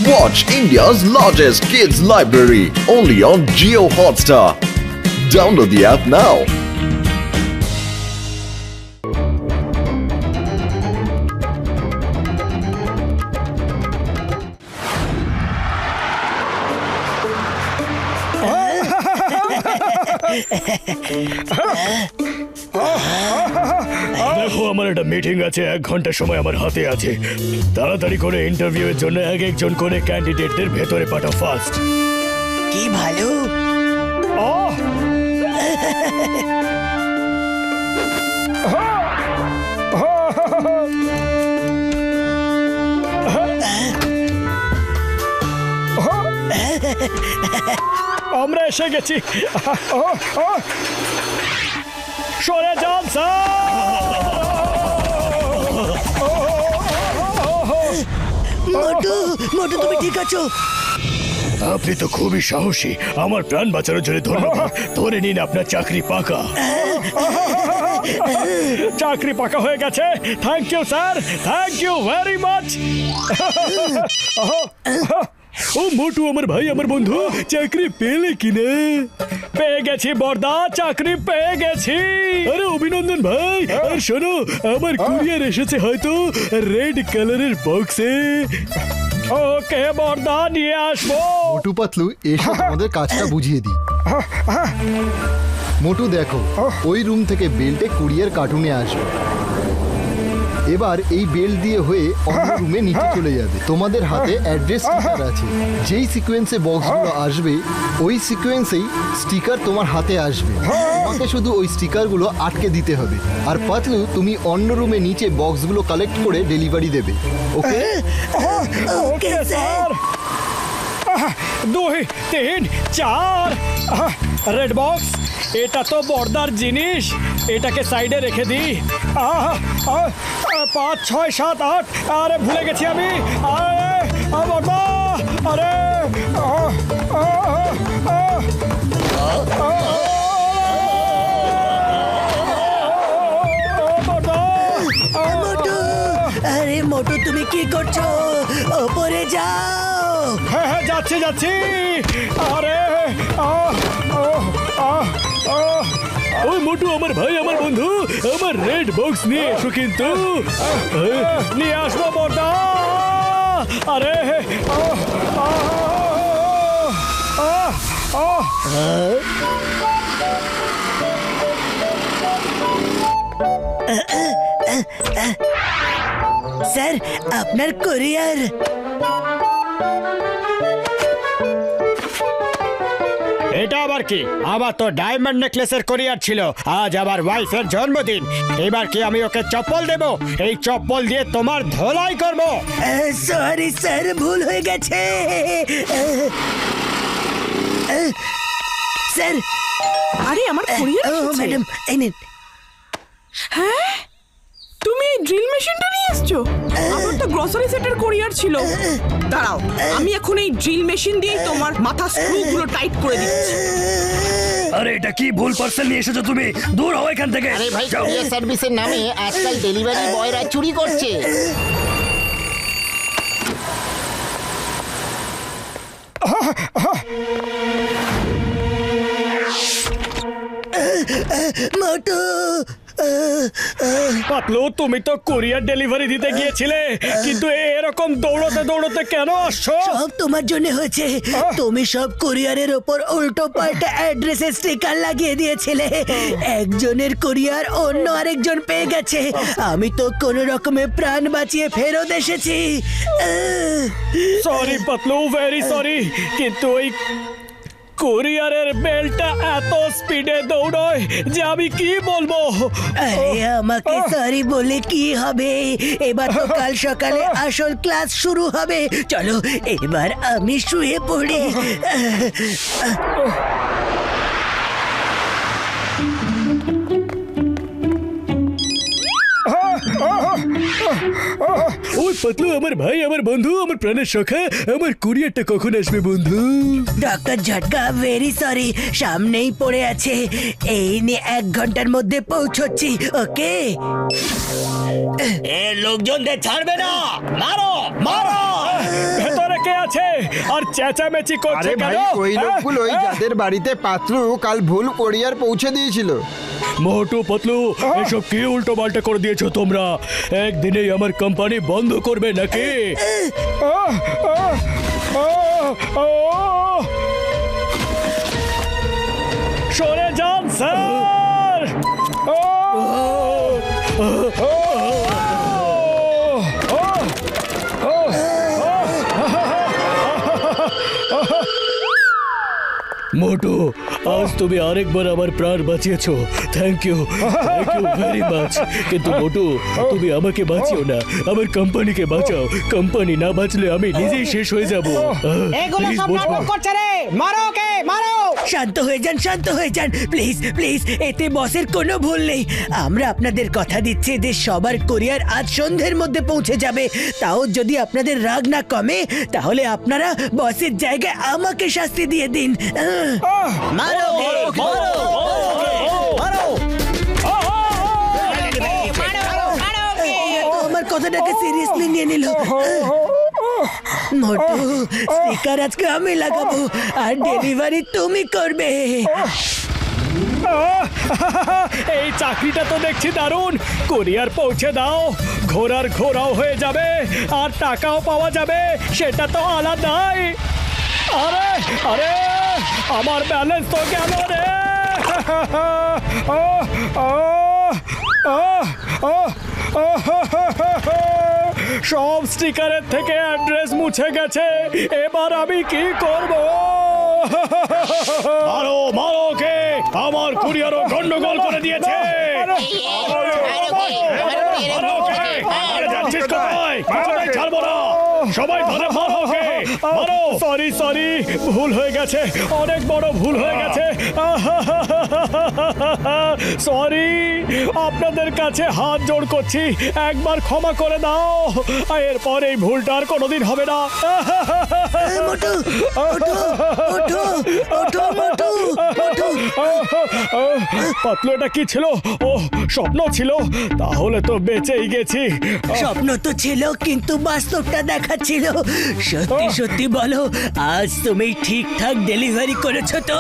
Watch India's largest kids library only on Jio Hotstar. Download the app now. দেখো আমার একটা meeting আছে, 1 ঘন্টা সময় আমার হাতে আছে। তাড়াতাড়ি করে ইন্টারভিউ এর জন্য একজন করে ক্যান্ডিডেটদের ভেতরে পাঠাও ফার্স্ট। কি ভালো। আমরা এসে গেছি। সরে যান স্যার। মোটু মোটু তুমি ঠিক আছো? আপনি তো খুবই সাহসী, আমার প্রাণ বাঁচানোর জন্য ধন্যবাদ। ধরে নিন আপনার চাকরি পাকা। চাকরি পাকা হয়ে গেছে। Thank you sir, thank you very much. ও মোটু আমার ভাই, আমার বন্ধু, চাকরি পেলে কিনা? পেয়ে গেছি বর্দা, চাকরি পেয়ে গেছি। আরে অভিনন্দন ভাই। আর শোনো, আমার কুরিয়ার এসেছে হয়তো রেড কালারের বক্সে। ওকে বর্দা, নিয়ে আসবো। মোটু পাতলু এসব আমাদের কাজটা বুঝিয়ে দিই। মোটু দেখো, ওই রুম থেকে বেল্টে কুরিয়ার কার্টুনে আসবে। এবার এই বেল্ট দিয়ে হয়ে অন্য রুমে নিচে চলে যাবে। তোমাদের হাতে অ্যাড্রেস স্টিকার আছে। যেই সিকোয়েন্সে বক্সগুলো আসবে ওই সিকোয়েন্সেই স্টিকার তোমার হাতে আসবে। তোমাকে শুধু ওই স্টিকারগুলো আটকে দিতে হবে। আর পাতলু, তুমি অন্য রুমে নিচে বক্সগুলো কালেক্ট করে ডেলিভারি দেবে। Okay? Okay sir. 2 3 4 red box. এটা তো বর্দার জিনিস, এটাকে সাইডে রেখে দিই। 5 6 7 8। আরে ভুলে গেছি আমি। আরে বর্দা, আরে মোটু, আরে মোটু তুমি কি করছো? ওপরে যাও। হ্যাঁ হ্যাঁ, যাচ্ছি যাচ্ছি। আরে ওই মোটু আমার ভাই, আমার বন্ধু, আমার রেড বক্স নিয়ে এসো কিন্তু। নিয়ে আসবো বর্দা। আরে স্যার, আপনার কুরিয়ার। এটা আবার কি? আমার তো ডায়মন্ড নেকলেসের কোরিয়ার ছিল। আজ আমার ওয়াইফের জন্মদিন। এবার কি আমি ওকে চপ্পল দেব? এই চপ্পল দিয়ে তোমার ধোলাই করব। সরি স্যার, ভুল হয়ে গেছে। স্যার। আরে আমার কুরিয়ার এসেছে। ম্যাডাম, এই নিন। হ্যাঁ, তুমি এই ড্রিল মেশিনটা নিয়ে এসছো? আমার তো গ্রসারি সেটের কুরিয়ার ছিল। দাঁড়াও, আমি এখন এই ড্রিল মেশিন দিয়ে তোমার মাথা স্ক্রুগুলো টাইট করে দিচ্ছি। আরে এটা কি ভুল পার্সেল নিয়ে এসেছো তুমি? দূর হও এখান থেকে। আরে ভাই, কুরিয়ার সার্ভিসের নামে আজকাল ডেলিভারি বয়রা চুরি করছে। মোটু, পাতলু, তুমি তো কুরিয়ার ডেলিভারি দিতে গিয়েছিলে, কিন্তু এরকম দৌড়তে দৌড়তে কেন আসছো? সব তোমার জন্য হয়েছে। তুমি সব কুরিয়ারের ওপর উল্টো পাল্টা অ্যাড্রেসের স্টিকার লাগিয়ে দিয়েছিলে। একজনের কুরিয়ার অন্য আরেকজন পেয়ে গেছে। আমি তো কোনো রকমে প্রাণ বাঁচিয়ে ফেরত এসেছি। সরি পাতলু, ভেরি সরি, কিন্তু ওই কুরিয়ারের বেলটা এত স্পিডে দৌড়ায় যে আমি কি বলবো। আরে আমাকে সরি বলে কি হবে? এবার তো কাল সকালে আসল ক্লাস শুরু হবে। চলো এবার আমি শুয়ে পড়ি। ওই পাতলু আমার ভাই, আমার বন্ধু, আমার প্রাণের সখা, আমার কুরিয়ারটা কখন আসবে বন্ধু? ডক্টর ঝটকা, ভেরি সরি, সামনেই পড়ে আছে। এই নিয়ে 1 ঘন্টার মধ্যে পৌঁছচ্ছি। ওকে? এ লোকজনদের ছাড়বে না, মারো মারো। ভেতরে কে আছে? আর চেঁচামেচি করছে আরে কেন? ভাই ওই লোকগুলোই যাদের বাড়িতে পাতলু কাল ভুল কোরিয়ার পৌঁছে দিয়েছিল। মোটু পতলু এসব কি উল্টো পাল্টা করে দিয়েছো তোমরা? একদিনেই আমার কোম্পানি বন্ধ করবে নাকি? সরে যান স্যার। মোটু, আজ তুমি আরেকবার আমার প্রাণ বাঁচিয়েছো। Thank you very much. কিন্তু মোটু, তুমি আমাকে বাঁচিও না, আমার কোম্পানিকে বাঁচাও। কোম্পানি না বাঁচলে আমি নিজেই শেষ হয়ে যাব। Please, বোঝো। শান্ত হয়ে যান, শান্ত হয়ে যান, প্লিজ প্লিজ। এতে বসের কোনো ভুল নেই। আমরা আপনাদের কথা দিচ্ছি যে সবার কোরিয়ার আজ সন্ধ্যের মধ্যে পৌঁছে যাবে। তাও যদি আপনাদের রাগ না কমে তাহলে আপনারা বসের জায়গায় আমাকে শাস্তি দিয়ে দিন। মারো আমার কথাটাকে সিরিয়াসলি নিয়ে নিল। মোটু, স্টিকার আজকে আমি লাগাবো আর ডেলিভারি তুমি করবে। এই চাকরিটা তো দেখছি দারুণ। কোরিয়ার পৌঁছে দাও, ঘোড়ার ঘোড়াও হয়ে যাবে আর টাকাও পাওয়া যাবে, সেটা তো আলাদাই। আরে আরে, আমার ব্যালেন্স তো গেল রে। সব স্টিকারের থেকে অ্যাড্রেস মুছে গেছে। এবার আমি কি করব? মারো মারো, কে আমার কুরিয়ারও গন্ডগোল করে দিয়েছে। যাচ্ছিস কোথায়? কোথায় ছাড়বো না, সবাই ধরে মারো ওকে, মারো। সরি সরি, ভুল হয়ে গেছে, অনেক বড় ভুল হয়ে গেছে। সরি, আপনাদের কাছে হাত জোড় করছি, একবার ক্ষমা করে দাও। এরপর এই ভুলটা আর কোনোদিন হবে না। মোটু, ওঠো, ওঠো, ওঠো, মোটু, মোটু। পাতলু, এটা কি ছিল? ও স্বপ্ন ছিল? তাহলে তো বেঁচেই গেছি। স্বপ্ন তো ছিল কিন্তু বাস্তবটা দেখাচ্ছিল। সত্যি সত্যি বলো, আজ তুমি ঠিকঠাক ডেলিভারি করেছো তো?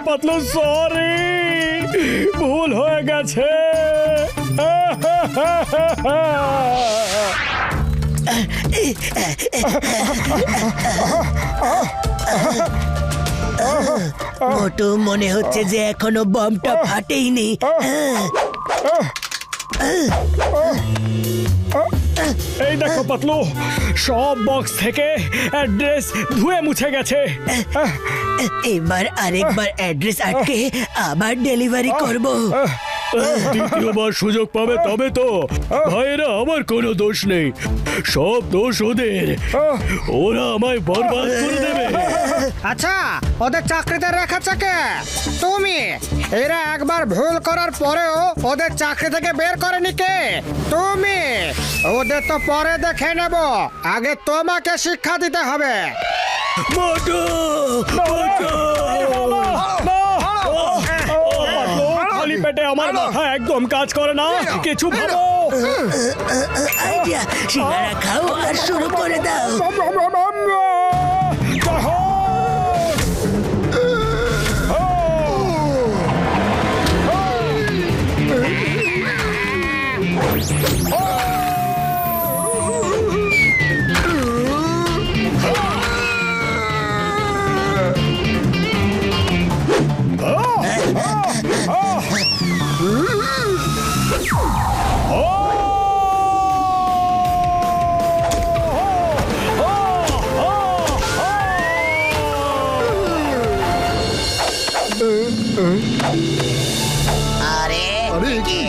পাতলু সরি, ভুল হয়ে গেছে। মোটু, মনে হচ্ছে যে এখনো বমটা ফাটেইনি। এই দেখো পাতলু, সব বক্স থেকে অ্যাড্রেস ধুয়ে মুছে গেছে। এবার আরেকবার অ্যাড্রেস আটকে আবার ডেলিভারি করব। দ্বিতীয়বার সুযোগ পাবে তবে তো। ভাইয়েরা, আমার কোনো দোষ নেই, সব দোষ ওদের। ওরা আমায় বরবাদ করে দেবে। আচ্ছা, ওদের চাকরিতে রেখেছে কে? তুমি। এরা একবার ভুল করার পরেও ওদের চাকরি থেকে বের করেনি কে? তুমি। ওদের তো পরে দেখে নেব, আগে তোমাকে শিক্ষা দিতে হবে। মোটু, মোটু। খালি পেটে আমার মাথা একদম কাজ করে না, কিছু ভাবো। আইডিয়া, সিঙ্গারা খাও আর শুরু করে দাও। আরে আরে কি?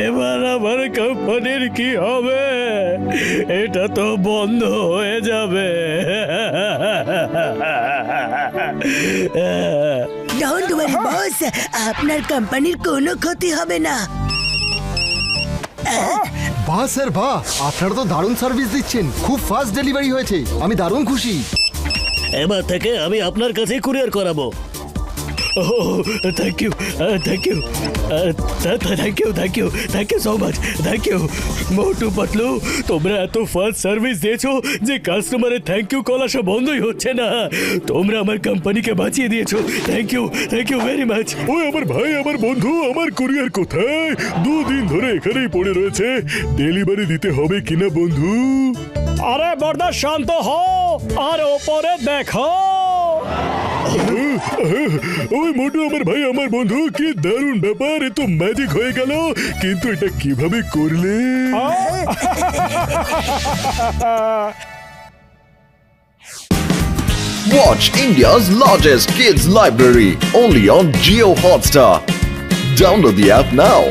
এবার আমার কোম্পানির কি হবে? এটা তো বন্ধ হয়ে যাবে। ডোন্ট ওয়ারি বস, আপনার কোম্পানির কোনো ক্ষতি হবে না। বাহ স্যার বাহ, আপনারা তো দারুণ সার্ভিস দিচ্ছেন, খুব ফাস্ট ডেলিভারি হয়েছে, আমি দারুণ খুশি। এবার থেকে আমি আপনার কাছে কুরিয়ার করাবো। Thank you thank you thank you so much, thank you. Motu Patlu, তোমরা এত ফাস্ট সার্ভিস দিয়েছো যে কাস্টমারের থ্যাংক ইউ কল আসা বন্ধই হচ্ছে না। তোমরা আমার কোম্পানিকে বাঁচিয়ে দিয়েছো। Thank you very much. ওই আমার ভাই, আমার বন্ধু, আমার কুরিয়ার কোথায়? 2 দিন ধরে এখানেই পড়ে রয়েছে। ডেলিভারি দিতে হবে কিনা বন্ধু? আরে বড়দা শান্ত হও আর ওপরে দেখো। ওই মোটু, আমার ভাই, আমার বন্ধু, কি দারুণ ব্যাপার! এ তো ম্যাজিক হয়ে গেল। কিন্তু এটা কিভাবে করলে? Watch India's largest kids library only on Jio Hotstar. Download the app now.